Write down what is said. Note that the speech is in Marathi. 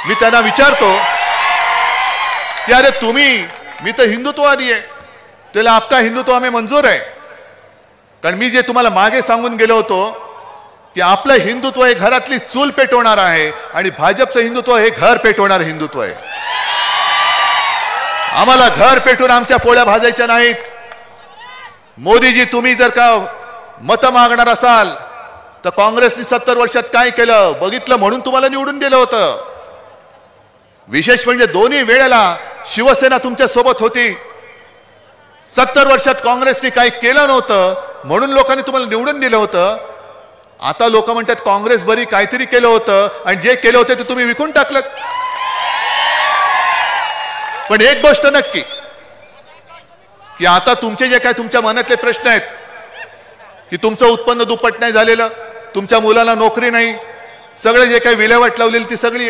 मी त्यांना विचारतो की अरे तुम्ही, मी तर हिंदुत्ववादी आहे, त्याला आपका हिंदुत्व हमें मंजूर आहे. कारण मी जे तुम्हाला मागे सांगून गेलो होतो की आपलं हिंदुत्व हे घरातली चूल पेटवणार आहे आणि भाजपचं हिंदुत्व हे घर पेटवणार हिंदुत्व आहे. आम्हाला घर पेटून आमच्या पोळ्या भाजायच्या नाहीत. मोदीजी, तुम्ही जर का मत मागणार असाल तर काँग्रेसने 70 वर्षात काय केलं बघितलं म्हणून तुम्हाला निवडून दिलं होतं. विशेष म्हणजे दोन्ही वेळेला शिवसेना तुमच्या सोबत होती. 70 वर्षात काँग्रेसने काही केलं नव्हतं म्हणून लोकांनी तुम्हाला निवडून दिलं होतं. आता लोक म्हणतात काँग्रेस बरी काहीतरी केलं होतं आणि जे केलं होतं ते तुम्ही विकून टाकलं. पण एक गोष्ट नक्की की आता तुमचे जे काय तुमच्या मनातले प्रश्न आहेत की तुमचं उत्पन्न दुप्पट नाही झालेलं, तुमच्या मुलाला नोकरी नाही, सगळे जे काही विल्हेवाट लावलेली ती सगळी